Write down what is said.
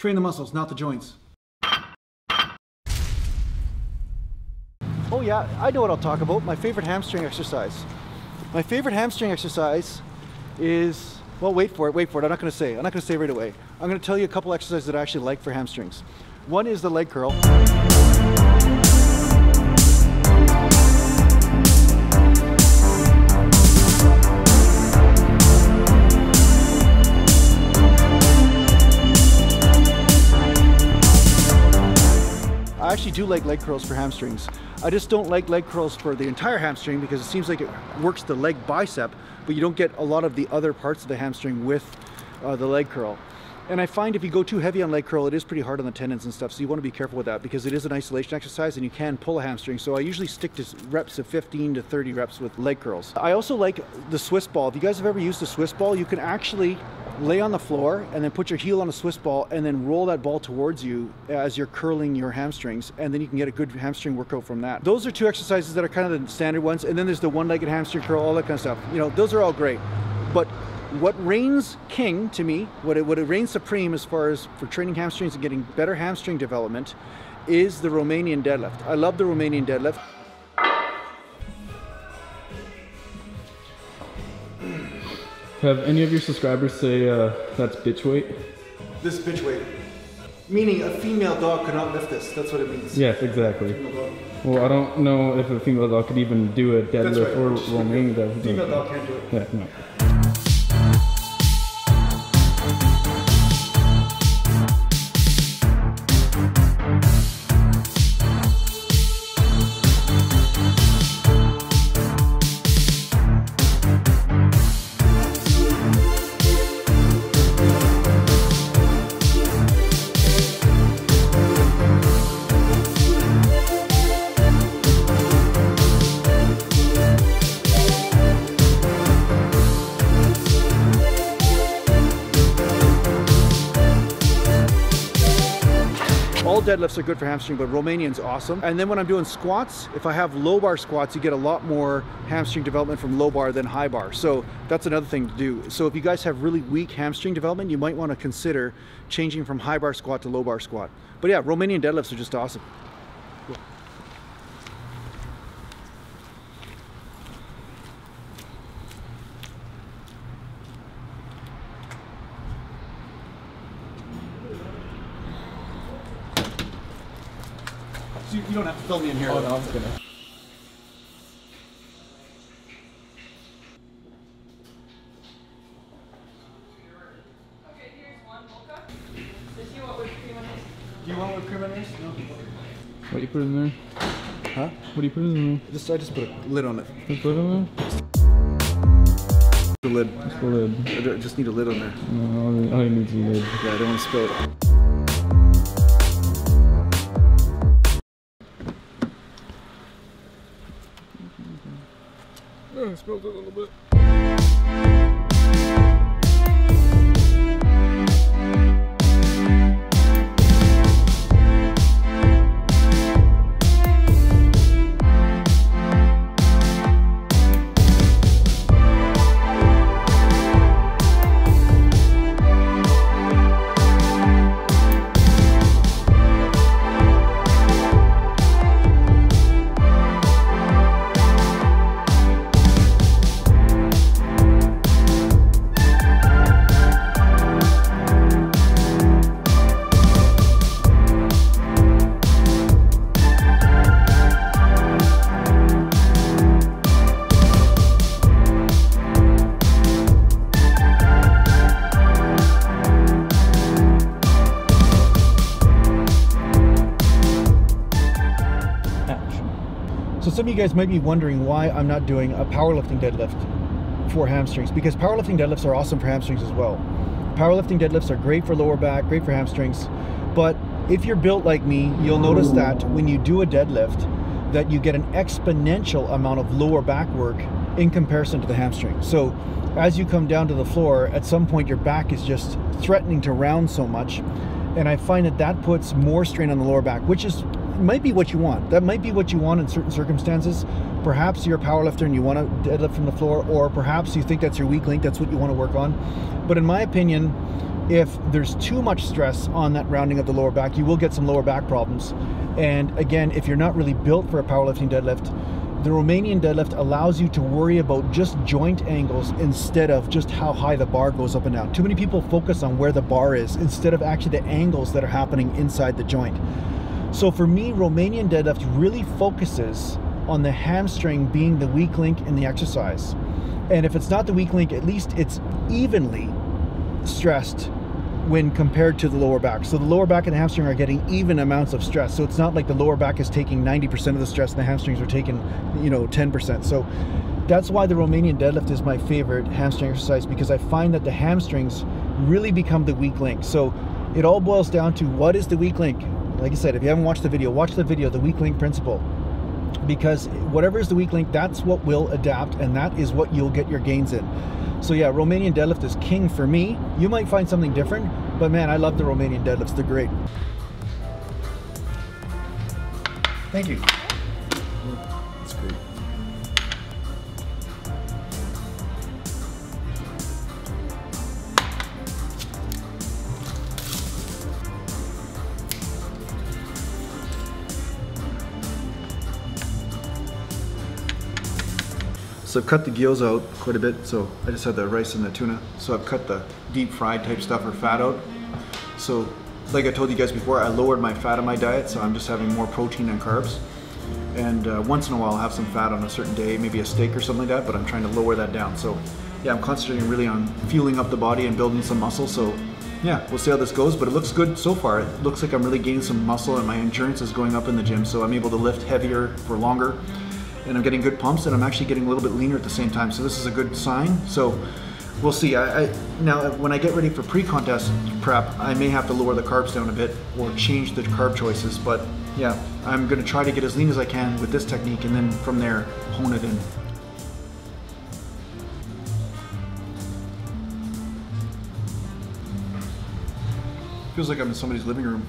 Train the muscles, not the joints. Oh yeah, I know what I'll talk about. My favorite hamstring exercise. My favorite hamstring exercise is, well, wait for it. I'm not going to say it right away. I'm going to tell you a couple exercises that I actually like for hamstrings. One is the leg curl. I actually do like leg curls for hamstrings. I just don't like leg curls for the entire hamstring because it seems like it works the leg bicep, but you don't get a lot of the other parts of the hamstring with the leg curl. And I find if you go too heavy on leg curl, it is pretty hard on the tendons and stuff, so you want to be careful with that because it is an isolation exercise and you can pull a hamstring. So I usually stick to reps of 15 to 30 reps with leg curls. I also like the Swiss ball. If you guys have ever used a Swiss ball, you can actually lay on the floor and then put your heel on a Swiss ball and then roll that ball towards you as you're curling your hamstrings, and then you can get a good hamstring workout from that. Those are two exercises that are kind of the standard ones, and then there's the one-legged hamstring curl, all that kind of stuff. You know, those are all great. But what reigns king to me, what it reigns supreme as far as for training hamstrings and getting better hamstring development is the Romanian deadlift. I love the Romanian deadlift. Have any of your subscribers say that's bitch weight? This bitch weight. Meaning a female dog could not lift this. That's what it means. Yes, exactly. Well, I don't know if a female dog could even do a deadlift or Romanian deadlift. Female dog can't do it. Yeah, no. All deadlifts are good for hamstring, but Romanian's awesome. And then when I'm doing squats, if I have low bar squats, you get a lot more hamstring development from low bar than high bar. So that's another thing to do. So if you guys have really weak hamstring development, you might want to consider changing from high bar squat to low bar squat. But yeah, Romanian deadlifts are just awesome. Cool. You don't have to film me in here. Oh, no, I'm just gonna. Okay, here's one mocha. Does you want whipped cream on it? Do you want whipped cream on yours? No. What do you put in there? Huh? What do you put in there? I just put a lid on it. Just put it in there? The lid. Just the lid. I just need a lid on there. No, all you need is a lid. Yeah, I don't want to spill it. Oh, it smells a little bit. So some of you guys might be wondering why I'm not doing a powerlifting deadlift for hamstrings, because powerlifting deadlifts are awesome for hamstrings as well. Powerlifting deadlifts are great for lower back, great for hamstrings, but if you're built like me, you'll notice that when you do a deadlift, that you get an exponential amount of lower back work in comparison to the hamstring. So as you come down to the floor, at some point your back is just threatening to round so much, and I find that that puts more strain on the lower back, which is might be what you want. That might be what you want in certain circumstances. Perhaps you're a powerlifter and you want to deadlift from the floor, or perhaps you think that's your weak link, that's what you want to work on. But in my opinion, If there's too much stress on that rounding of the lower back, you will get some lower back problems. And again, if you're not really built for a powerlifting deadlift, the Romanian deadlift allows you to worry about just joint angles instead of just how high the bar goes up and down. Too many people focus on where the bar is instead of actually the angles that are happening inside the joint. So for me, Romanian deadlift really focuses on the hamstring being the weak link in the exercise. And if it's not the weak link, at least it's evenly stressed when compared to the lower back. So the lower back and the hamstring are getting even amounts of stress. So it's not like the lower back is taking 90% of the stress and the hamstrings are taking, you know, 10%. So that's why the Romanian deadlift is my favorite hamstring exercise, because I find that the hamstrings really become the weak link. So it all boils down to, what is the weak link? Like I said, if you haven't watched the video, watch the video, the weak link principle. Because whatever is the weak link, that's what will adapt, and that is what you'll get your gains in. So yeah, Romanian deadlift is king for me. You might find something different, but man, I love the Romanian deadlifts. They're great. Thank you. That's great. So I've cut the gills out quite a bit, so I just had the rice and the tuna. So I've cut the deep fried type stuff or fat out. So like I told you guys before, I lowered my fat in my diet, so I'm just having more protein and carbs. And once in a while I'll have some fat on a certain day, maybe a steak or something like that, but I'm trying to lower that down. So yeah, I'm concentrating really on fueling up the body and building some muscle. So yeah, we'll see how this goes, but it looks good so far. It looks like I'm really gaining some muscle and my endurance is going up in the gym, so I'm able to lift heavier for longer. And I'm getting good pumps, and I'm actually getting a little bit leaner at the same time. So this is a good sign. So we'll see. Now, when I get ready for pre-contest prep, I may have to lower the carbs down a bit or change the carb choices. But yeah, I'm gonna try to get as lean as I can with this technique, and then from there, hone it in. Feels like I'm in somebody's living room.